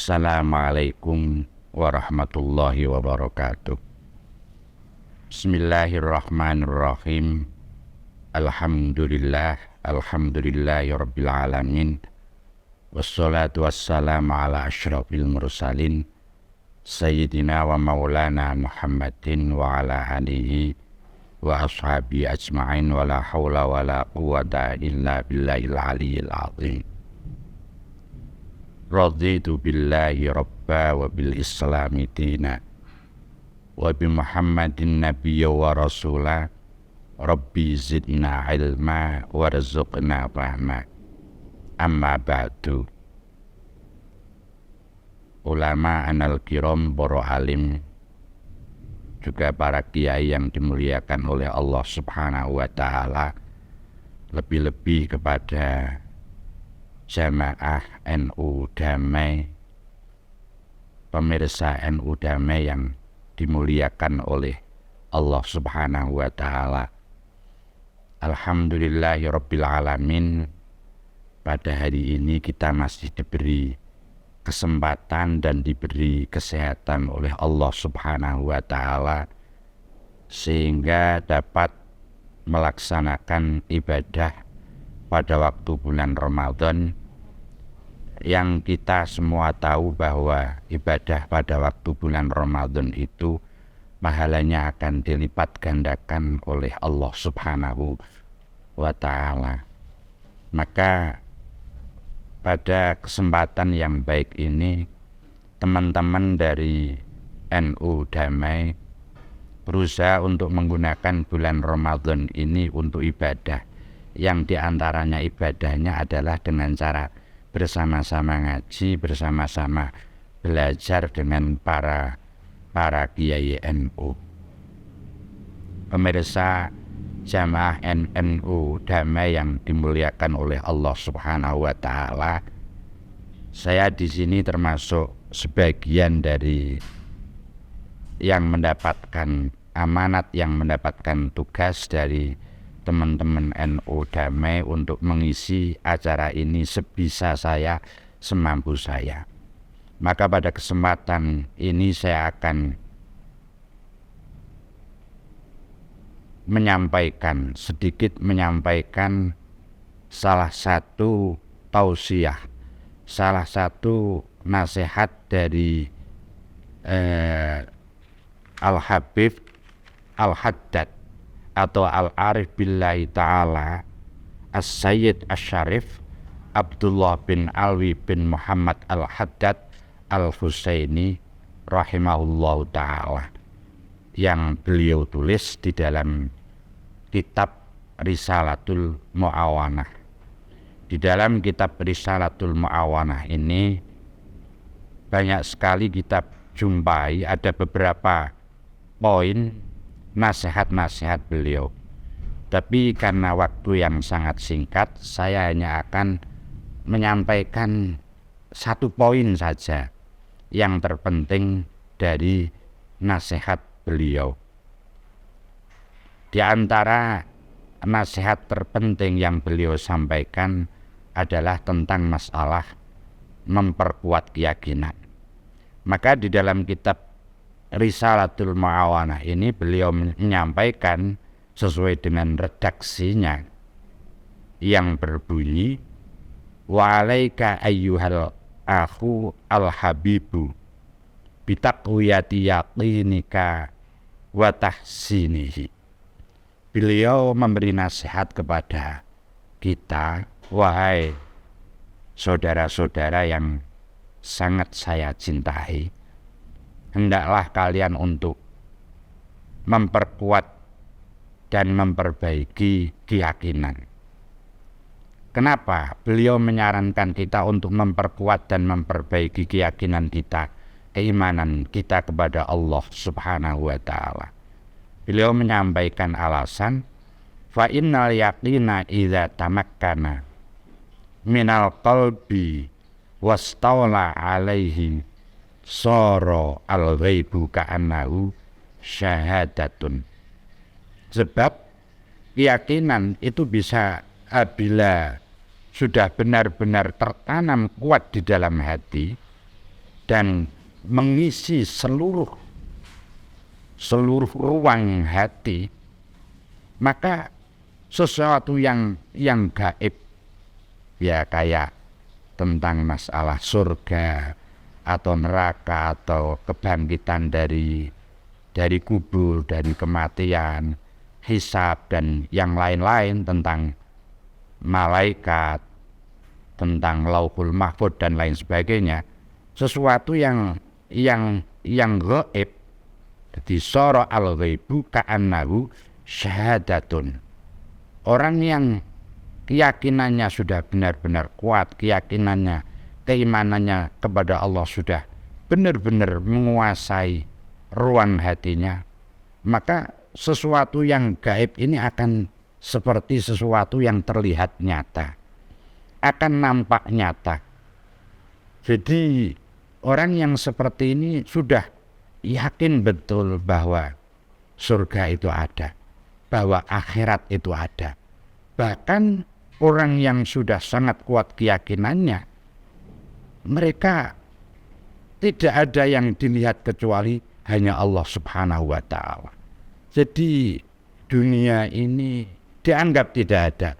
Assalamualaikum warahmatullahi wabarakatuh. Bismillahirrahmanirrahim. Alhamdulillahi rabbil alamin. Wassalatu wassalamu ala asyrafil mursalin Sayyidina wa maulana Muhammadin wa ala alihi wa ashabi ajma'in wa la hawla wa la quwata illa billahil aliyyil azim. Raditu billahi rabba wa bil islami dina wa bi Muhammadin nabiyya wa rasula. Rabbi zidna ilma wa rizqna fahma. Amma ba'du. Ulama anal kiram, para alim, juga para kiai yang dimuliakan oleh Allah Subhanahu wa ta'ala, lebih-lebih kepada jamaah NU Damai, pemirsa NU Damai yang dimuliakan oleh Allah Subhanahu wa ta'ala. Alhamdulillahi rabbil alamin. Pada hari ini kita masih diberi kesempatan dan diberi kesehatan oleh Allah Subhanahu wa ta'ala, sehingga dapat melaksanakan ibadah pada waktu bulan Ramadan, yang kita semua tahu bahwa ibadah pada waktu bulan Ramadan itu pahalanya akan dilipat gandakan oleh Allah Subhanahu wa ta'ala. Maka pada kesempatan yang baik ini, teman-teman dari NU Damai berusaha untuk menggunakan bulan Ramadan ini untuk ibadah, yang diantaranya ibadahnya adalah dengan cara bersama-sama ngaji, bersama-sama belajar dengan para kiai NU. Pemirsa jamaah NU Damai yang dimuliakan oleh Allah Subhanahu wa ta'ala, saya di sini termasuk sebagian dari yang mendapatkan amanat, yang mendapatkan tugas dari teman-teman NU Damai untuk mengisi acara ini sebisa saya, semampu saya. Maka pada kesempatan ini saya akan sedikit menyampaikan salah satu tausiah, salah satu nasihat dari Al-Habib Al-Haddad atau Al-Arif Billahi Ta'ala As-Sayyid Asy-Syarif Abdullah bin Alwi bin Muhammad Al-Haddad Al-Husaini rahimahullahu ta'ala, yang beliau tulis di dalam kitab Risalatul Mu'awanah. Di dalam kitab Risalatul Mu'awanah ini banyak sekali kita jumpai ada beberapa poin nasihat-nasihat beliau. Tapi karena waktu yang sangat singkat, saya hanya akan menyampaikan satu poin saja yang terpenting dari nasihat beliau. Di antara nasihat terpenting yang beliau sampaikan adalah tentang masalah memperkuat keyakinan. Maka di dalam kitab Risalatul Mu'awanah ini beliau menyampaikan sesuai dengan redaksinya yang berbunyi, wa alaika ayyuhal akhu al-habibu bitaqwiyati yaqinika wa tahsinihi. Beliau memberi nasihat kepada kita, wahai saudara-saudara yang sangat saya cintai, hendaklah kalian untuk memperkuat dan memperbaiki keyakinan. Kenapa beliau menyarankan kita untuk memperkuat dan memperbaiki keyakinan kita, keimanan kita kepada Allah Subhanahu wa ta'ala? Beliau menyampaikan alasan, fa innal yaqina idza tamakkana minal qalbi wastawla alaihi soro al-ghaibu ka'annahu syahadatun. Sebab keyakinan itu bisa, apabila sudah benar-benar tertanam kuat di dalam hati, dan mengisi seluruh ruang hati, maka sesuatu yang gaib, ya kayak tentang masalah surga atau neraka atau kebangkitan dari kubur, dari kematian, hisab dan yang lain-lain, tentang malaikat, tentang lauhul mahfud dan lain sebagainya, sesuatu yang gaib. Jadi sara al-ghaibu ka'annahu syahadatun. Orang yang keyakinannya sudah benar-benar kuat, keyakinannya, keimanannya kepada Allah sudah benar-benar menguasai ruang hatinya, maka sesuatu yang gaib ini akan seperti sesuatu yang terlihat nyata, akan nampak nyata. Jadi orang yang seperti ini sudah yakin betul bahwa surga itu ada, bahwa akhirat itu ada. Bahkan orang yang sudah sangat kuat keyakinannya, mereka tidak ada yang dilihat kecuali hanya Allah Subhanahu wa ta'ala. Jadi dunia ini dianggap tidak ada.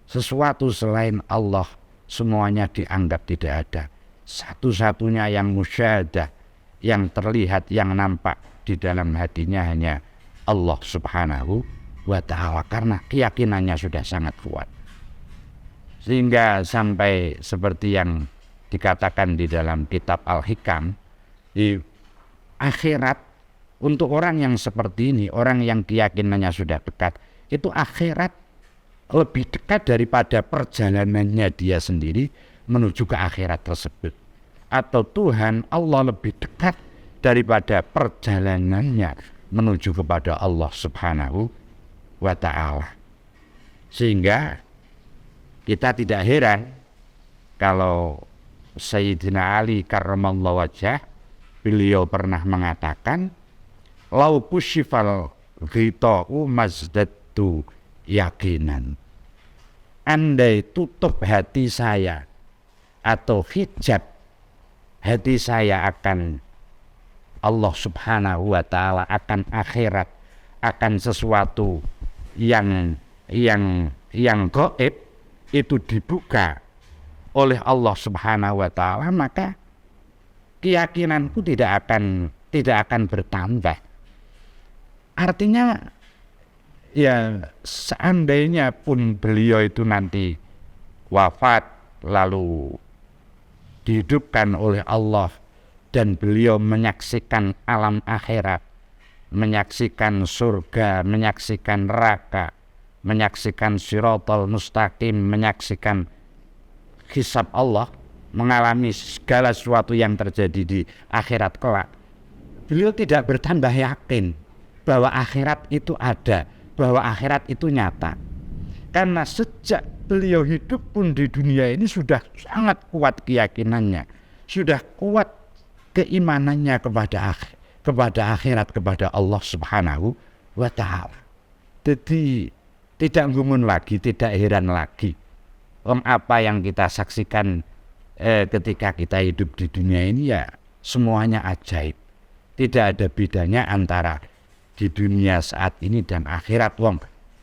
Sesuatu selain Allah semuanya dianggap tidak ada. Satu-satunya yang musyahadah, yang terlihat, yang nampak di dalam hatinya hanya Allah Subhanahu wa ta'ala, karena keyakinannya sudah sangat kuat. Sehingga sampai seperti yang dikatakan di dalam kitab Al-Hikam, di akhirat untuk orang yang seperti ini, orang yang keyakinannya sudah dekat, itu akhirat lebih dekat daripada perjalanannya dia sendiri menuju ke akhirat tersebut. Atau Tuhan Allah lebih dekat daripada perjalanannya menuju kepada Allah Subhanahu wa ta'ala. Sehingga kita tidak heran kalau Sayyidina Ali karramallahu wajhah, beliau pernah mengatakan, lau kusyifal ghita'u mazdadtu yakinan. Andai tutup hati saya atau hijab hati saya akan Allah Subhanahu wa ta'ala, akan akhirat, akan sesuatu yang gaib itu dibuka oleh Allah Subhanahu wa ta'ala, maka keyakinanku tidak akan bertambah. Artinya ya seandainya pun beliau itu nanti wafat lalu dihidupkan oleh Allah dan beliau menyaksikan alam akhirat, menyaksikan surga, menyaksikan neraka, menyaksikan Shiratal Mustaqim, menyaksikan hisab Allah, mengalami segala sesuatu yang terjadi di akhirat kelak, beliau tidak bertambah yakin bahwa akhirat itu ada, bahwa akhirat itu nyata. Karena sejak beliau hidup pun di dunia ini sudah sangat kuat keyakinannya, sudah kuat keimanannya kepada akhirat, kepada Allah Subhanahu wa ta'ala. Jadi tidak gumun lagi, tidak heran lagi apa yang kita saksikan ketika kita hidup di dunia ini, ya semuanya ajaib. Tidak ada bedanya antara di dunia saat ini dan akhirat.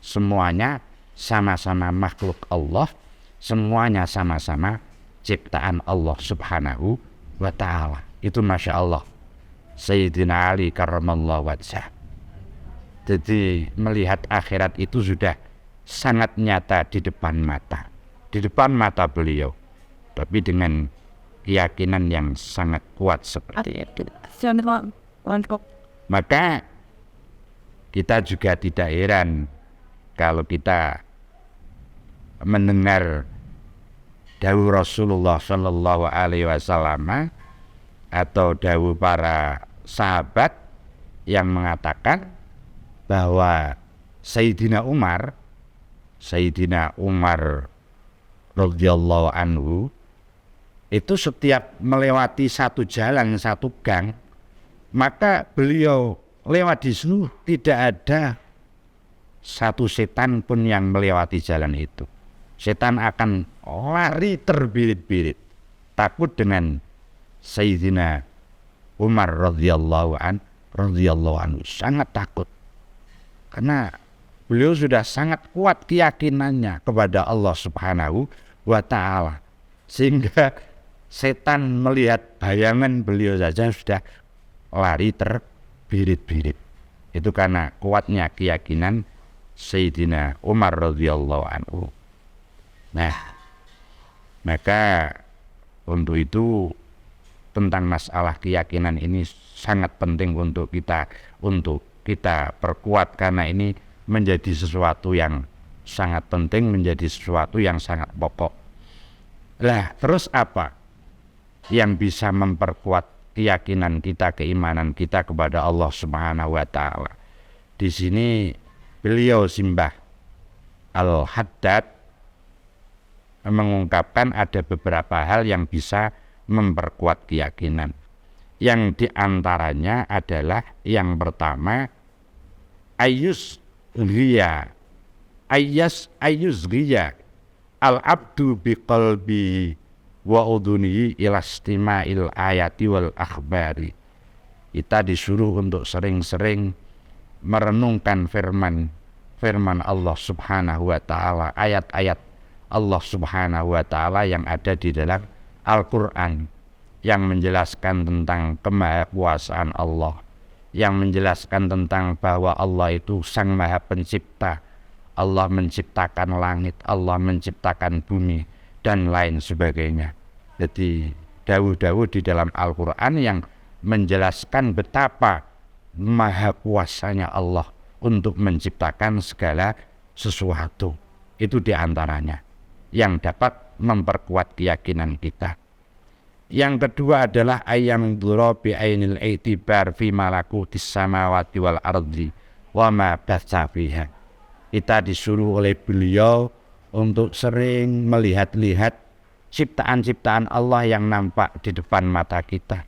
Semuanya sama-sama makhluk Allah, semuanya sama-sama ciptaan Allah Subhanahu wa ta'ala. Itu Masya Allah Sayyidina Ali karramallahu wajhah. Jadi melihat akhirat itu sudah sangat nyata di depan mata beliau, tapi dengan keyakinan yang sangat kuat seperti itu. Maka kita juga tidak heran kalau kita mendengar dawuh Rasulullah Shallallahu Alaihi Wasallam atau dawuh para sahabat yang mengatakan bahwa Sayyidina Umar radhiyallahu anhu itu setiap melewati satu jalan, satu gang, maka beliau lewat di situ tidak ada satu setan pun yang melewati jalan itu. Setan akan lari terbirit-birit, takut dengan Sayyidina Umar radhiyallahu anhu sangat takut karena beliau sudah sangat kuat keyakinannya kepada Allah Subhanahu wa taala, sehingga setan melihat bayangan beliau saja sudah lari terbirit-birit. Itu karena kuatnya keyakinan Sayyidina Umar radhiyallahu anhu. Nah, maka untuk itu tentang masalah keyakinan ini sangat penting untuk kita perkuat, karena ini menjadi sesuatu yang sangat penting, menjadi sesuatu yang sangat pokok. Lah, terus apa yang bisa memperkuat keyakinan kita, keimanan kita kepada Allah Subhanahu wa taala? Di sini beliau Simbah Al-Haddad mengungkapkan ada beberapa hal yang bisa memperkuat keyakinan. Yang diantaranya adalah yang pertama, ayus ghia al-abdu biqalbi wa udhunihi ilastima'il ayati wal akhbari. Kita disuruh untuk sering-sering merenungkan firman Allah Subhanahu wa taala, ayat-ayat Allah Subhanahu wa taala yang ada di dalam Al-Quran, yang menjelaskan tentang kemahakuasaan Allah, yang menjelaskan tentang bahwa Allah itu Sang Maha Pencipta. Allah menciptakan langit, Allah menciptakan bumi, dan lain sebagainya. Jadi dawuh-dawuh di dalam Al-Quran yang menjelaskan betapa maha kuasanya Allah untuk menciptakan segala sesuatu. Itu diantaranya yang dapat memperkuat keyakinan kita. Yang kedua adalah ayam dhurabi ainil i'tibar fi malakutis samawati wal ardi wa ma batsa fiha. Kita disuruh oleh beliau untuk sering melihat-lihat ciptaan-ciptaan Allah yang nampak di depan mata kita.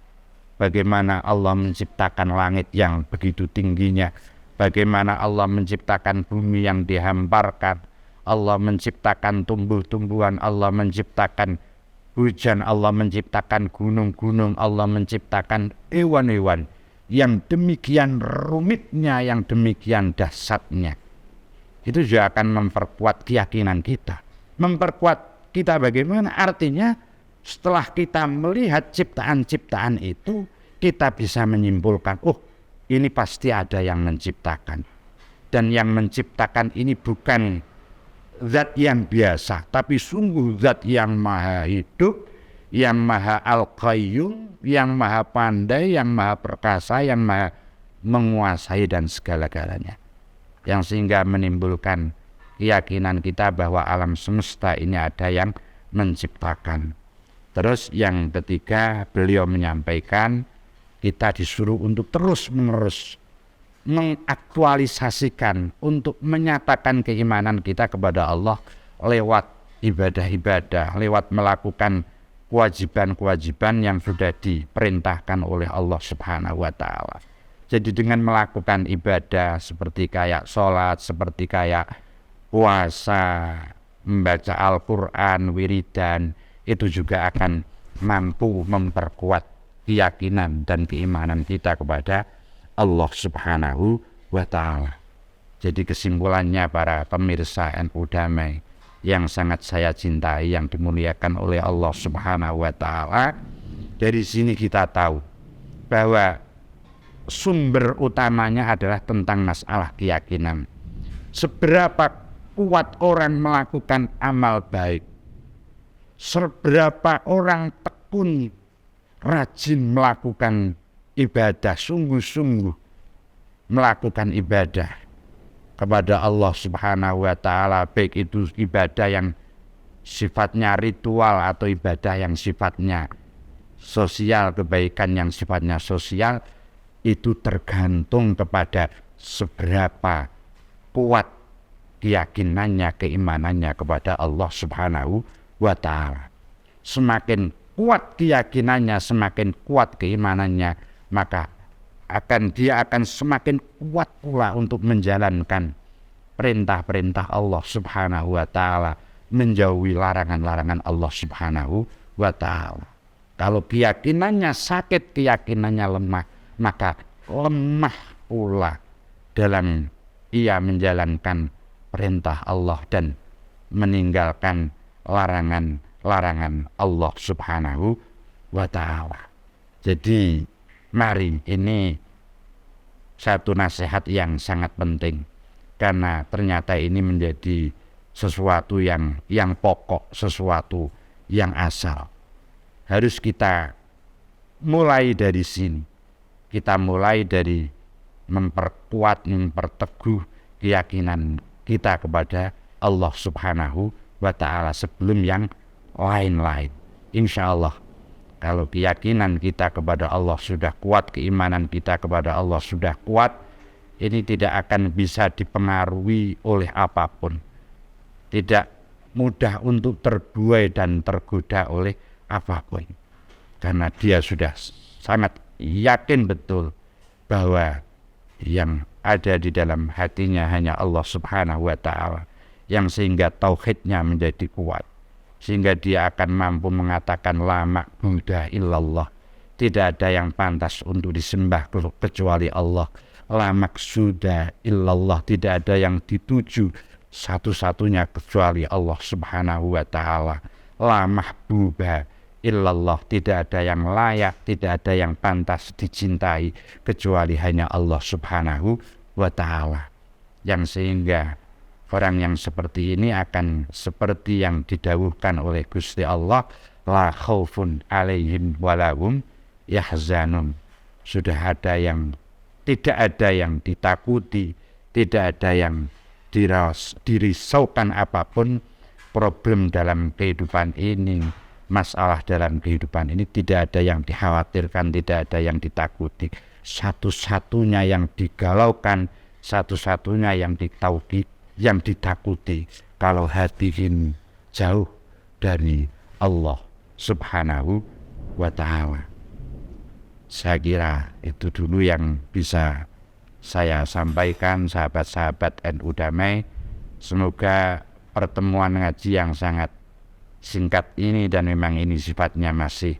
Bagaimana Allah menciptakan langit yang begitu tingginya, bagaimana Allah menciptakan bumi yang dihamparkan, Allah menciptakan tumbuh-tumbuhan, Allah menciptakan hujan, Allah menciptakan gunung-gunung, Allah menciptakan hewan-hewan yang demikian rumitnya, yang demikian dahsyatnya. Itu juga akan memperkuat keyakinan kita. Memperkuat kita bagaimana? Artinya setelah kita melihat ciptaan-ciptaan itu, kita bisa menyimpulkan, oh ini pasti ada yang menciptakan. Dan yang menciptakan ini bukan zat yang biasa, tapi sungguh zat yang maha hidup, yang maha al-qayyum, yang maha pandai, yang maha perkasa, yang maha menguasai dan segala-galanya. Yang sehingga menimbulkan keyakinan kita bahwa alam semesta ini ada yang menciptakan. Terus yang ketiga, beliau menyampaikan kita disuruh untuk terus-menerus mengaktualisasikan, untuk menyatakan keimanan kita kepada Allah lewat ibadah-ibadah, lewat melakukan kewajiban-kewajiban yang sudah diperintahkan oleh Allah Subhanahu wa taala. Jadi dengan melakukan ibadah seperti kayak sholat, seperti kayak puasa, membaca Al-Quran, wiridan, itu juga akan mampu memperkuat keyakinan dan keimanan kita kepada Allah Subhanahu wa ta'ala. Jadi kesimpulannya para pemirsa NU Damai yang sangat saya cintai, yang dimuliakan oleh Allah Subhanahu wa ta'ala, dari sini kita tahu bahwa sumber utamanya adalah tentang masalah keyakinan. Seberapa kuat orang melakukan amal baik, seberapa orang tekun, rajin melakukan ibadah, sungguh-sungguh melakukan ibadah kepada Allah Subhanahu wa ta'ala, baik itu ibadah yang sifatnya ritual atau ibadah yang sifatnya sosial, kebaikan yang sifatnya sosial, itu tergantung kepada seberapa kuat keyakinannya, keimanannya kepada Allah Subhanahu wa ta'ala. Semakin kuat keyakinannya, semakin kuat keimanannya, maka dia akan semakin kuat pula untuk menjalankan perintah-perintah Allah Subhanahu wa ta'ala, menjauhi larangan-larangan Allah Subhanahu wa ta'ala. Kalau keyakinannya sakit, keyakinannya lemah, maka lemah pula dalam ia menjalankan perintah Allah dan meninggalkan larangan-larangan Allah Subhanahu wa ta'ala. Jadi mari, ini satu nasihat yang sangat penting, karena ternyata ini menjadi sesuatu yang pokok, sesuatu yang asal. Harus kita mulai dari sini. Kita mulai dari memperkuat, memperteguh keyakinan kita kepada Allah Subhanahu wa ta'ala sebelum yang lain-lain. Insya Allah, kalau keyakinan kita kepada Allah sudah kuat, keimanan kita kepada Allah sudah kuat, ini tidak akan bisa dipengaruhi oleh apapun. Tidak mudah untuk terbuai dan tergoda oleh apapun. Karena dia sudah sangat yakin betul bahwa yang ada di dalam hatinya hanya Allah Subhanahu wa ta'ala, yang sehingga tauhidnya menjadi kuat, sehingga dia akan mampu mengatakan la ma'budu illallah, tidak ada yang pantas untuk disembah kecuali Allah. La maqsuda illallah, tidak ada yang dituju satu-satunya kecuali Allah Subhanahu wa ta'ala. La mahbuba illallah, tidak ada yang layak, tidak ada yang pantas dicintai kecuali hanya Allah Subhanahu wa ta'ala. Yang sehingga orang yang seperti ini akan seperti yang didhawuhkan oleh Gusti Allah, la khaufun alaihim walahum yahzanun. Tidak ada yang ditakuti, tidak ada yang dirisaukan apapun. Problem dalam kehidupan ini, masalah dalam kehidupan ini, tidak ada yang dikhawatirkan, tidak ada yang ditakuti. Satu-satunya yang digalaukan, satu-satunya yang ditakuti, kalau hati ini jauh dari Allah Subhanahu wa ta'ala. Saya kira itu dulu yang bisa saya sampaikan, sahabat-sahabat NU Damai. Semoga pertemuan ngaji yang sangat singkat ini, dan memang ini sifatnya masih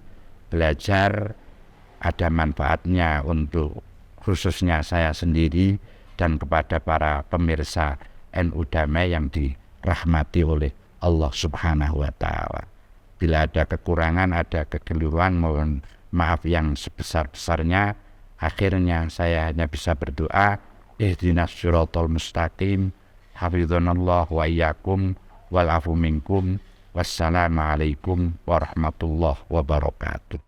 belajar, ada manfaatnya untuk khususnya saya sendiri dan kepada para pemirsa NU Damai yang dirahmati oleh Allah Subhanahu wa ta'ala. Bila ada kekurangan, ada kekeliruan, mohon maaf yang sebesar-besarnya. Akhirnya saya hanya bisa berdoa, ihdinas siratal mustaqim, hafizanallah wa iyyakum, wal afu minkum, wassalamualaikum warahmatullahi wabarakatuh.